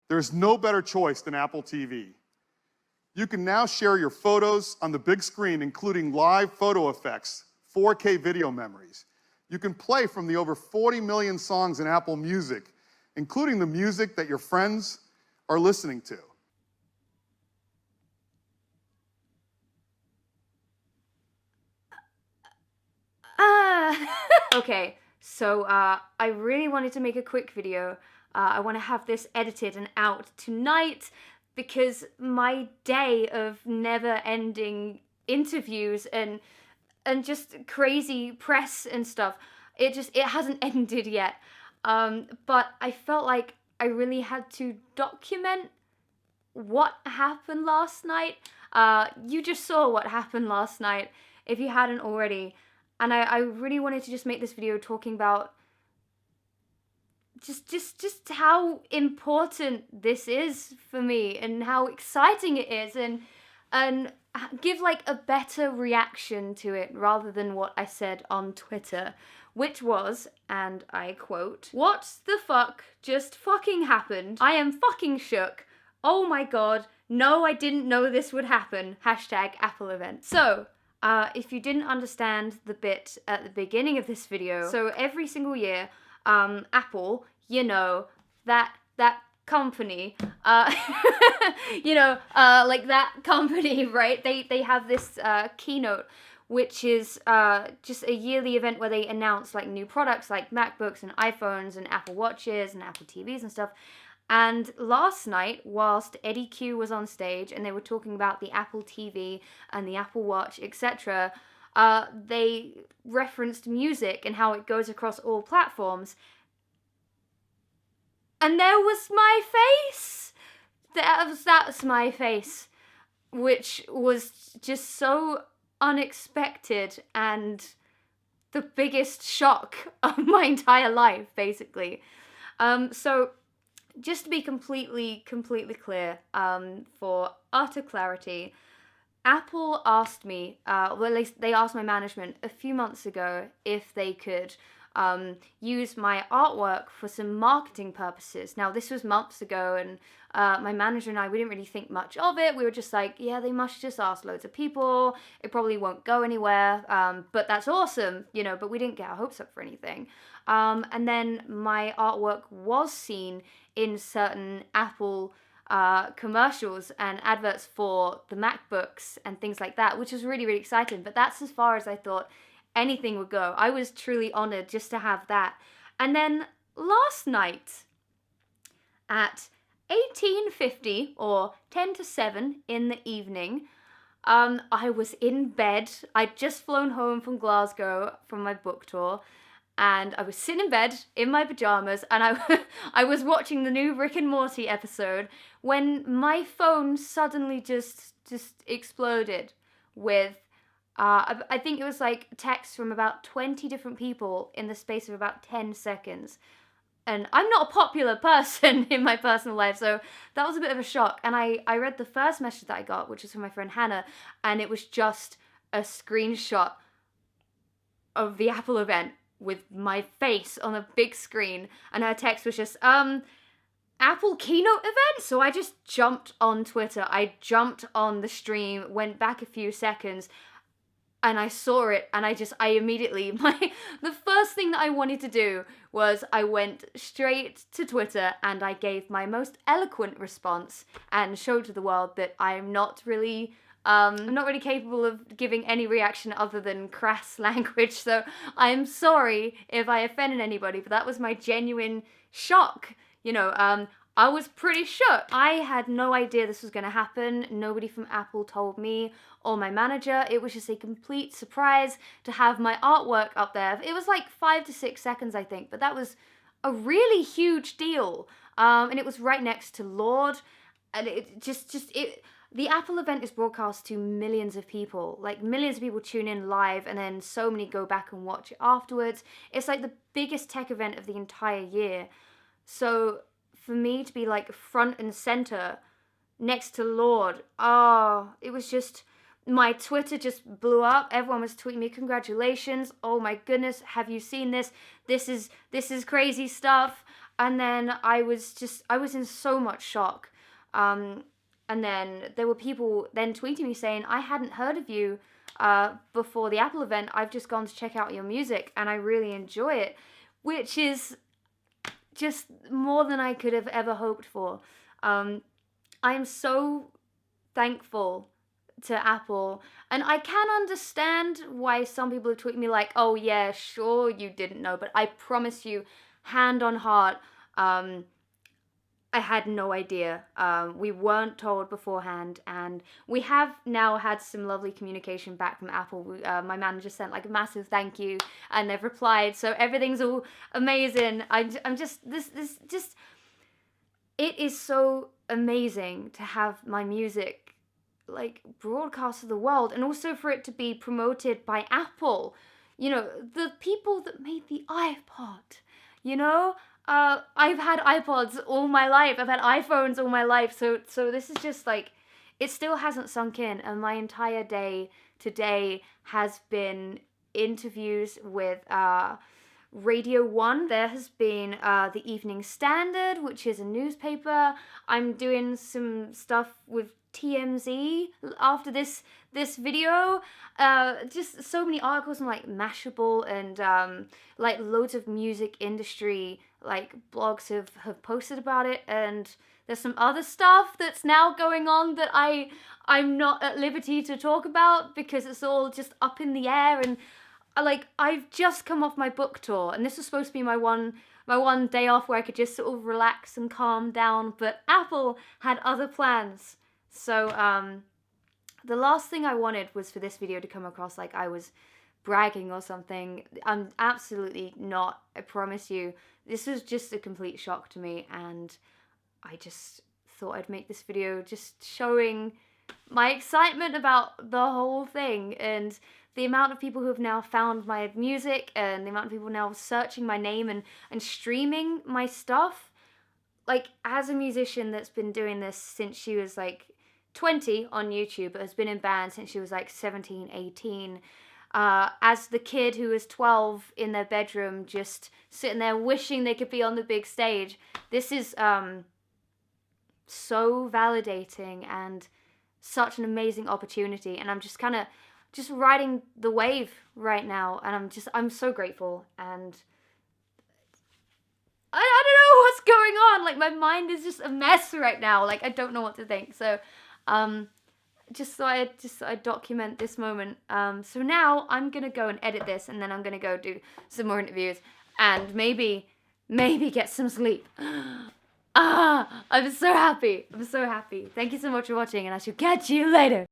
There's no better choice than Apple TV. You can now share your photos on the big screen, including live photo effects, 4K video memories. You can play from the over 40 million songs in Apple Music, including the music that your friends are listening to. Okay, so I really wanted to make a quick video. I want to have this edited and out tonight because my day of never-ending interviews and just crazy press and stuff, it hasn't ended yet. But I felt like I really had to document what happened last night. You just saw what happened last night if you hadn't already. And I really wanted to just make this video talking about just how important this is for me and how exciting it is, and give like a better reaction to it rather than what I said on Twitter, which was, and I quote, "What the fuck just fucking happened? I am fucking shook. Oh my god, no, I didn't know this would happen. Hashtag Apple event." So, if you didn't understand the bit at the beginning of this video, so every single year, Apple, you know, that company, like that company, right? They have this keynote, which is just a yearly event where they announce like new products like MacBooks and iPhones and Apple Watches and Apple TVs and stuff. And last night, whilst Eddie Q was on stage and they were talking about the Apple TV and the Apple Watch, etc., they referenced music and how it goes across all platforms. And there was my face! That's my face, which was just so unexpected and the biggest shock of my entire life, basically. So, just to be completely clear, for utter clarity, Apple asked me, they asked my management a few months ago if they could use my artwork for some marketing purposes. Now, this was months ago, and my manager and I, we didn't really think much of it. We were just like, yeah, they must just ask loads of people. It probably won't go anywhere, but that's awesome, you know, but we didn't get our hopes up for anything. And then my artwork was seen in certain Apple commercials and adverts for the MacBooks and things like that, which was really, really exciting. But that's as far as I thought anything would go. I was truly honored just to have that. And then last night at 18:50 or 10 to 7 in the evening, I was in bed. I'd just flown home from Glasgow from my book tour, and I was sitting in bed in my pajamas, and I was watching the new Rick and Morty episode when my phone suddenly just exploded with I think it was like texts from about 20 different people in the space of about 10 seconds. And I'm not a popular person in my personal life, so that was a bit of a shock. And I read the first message that I got, which was from my friend Hannah, and it was just a screenshot of the Apple event with my face on a big screen, and her text was just, Apple keynote event? So I just jumped on Twitter, I jumped on the stream, went back a few seconds, and I saw it, and I immediately, the first thing that I wanted to do was I went straight to Twitter and I gave my most eloquent response and showed to the world that I'm not really capable of giving any reaction other than crass language, so I'm sorry if I offended anybody, but that was my genuine shock, you know. I was pretty shook. I had no idea this was going to happen. Nobody from Apple told me or my manager. It was just a complete surprise to have my artwork up there. It was like 5 to 6 seconds, I think, but that was a really huge deal. And it was right next to Lord, and the Apple event is broadcast to millions of people. Like, millions of people tune in live, and then so many go back and watch it afterwards. It's like the biggest tech event of the entire year. So for me to be like front and center next to Lord, it was just, my Twitter just blew up. Everyone was tweeting me, congratulations, oh my goodness, have you seen this? This is crazy stuff. And then I was in so much shock. And then there were people then tweeting me saying, I hadn't heard of you before the Apple event. I've just gone to check out your music and I really enjoy it, which is just more than I could have ever hoped for. I am so thankful to Apple, and I can understand why some people have tweeted me like, oh yeah, sure you didn't know, but I promise you, hand on heart, I had no idea. We weren't told beforehand, and we have now had some lovely communication back from Apple. My manager sent like a massive thank you, and they've replied, so everything's all amazing. I'm just it is so amazing to have my music like broadcast to the world, and also for it to be promoted by Apple. You know, the people that made the iPod, you know? I've had iPods all my life. I've had iPhones all my life. So this is just like, it still hasn't sunk in. And my entire day today has been interviews with Radio 1. There has been the Evening Standard, which is a newspaper. I'm doing some stuff with TMZ after this video. Just so many articles on like Mashable, and like loads of music industry like blogs have posted about it, and there's some other stuff that's now going on that I'm not at liberty to talk about because it's all just up in the air. And like, I've just come off my book tour, and this was supposed to be my one day off where I could just sort of relax and calm down, but Apple had other plans. So the last thing I wanted was for this video to come across like I was bragging or something. I'm absolutely not, I promise you. This was just a complete shock to me, and I just thought I'd make this video just showing my excitement about the whole thing, and the amount of people who have now found my music, and the amount of people now searching my name and streaming my stuff. Like, as a musician that's been doing this since she was like 20 on YouTube, but has been in bands since she was like 17, 18. As the kid who was 12 in their bedroom, just sitting there wishing they could be on the big stage. This is so validating and such an amazing opportunity. And I'm just kind of just riding the wave right now. And I'm so grateful. And I don't know what's going on. Like, my mind is just a mess right now. Like, I don't know what to think. So, just so I document this moment. So now I'm gonna go and edit this, and then I'm gonna go do some more interviews, and maybe get some sleep. I'm so happy. Thank you so much for watching, and I shall catch you later.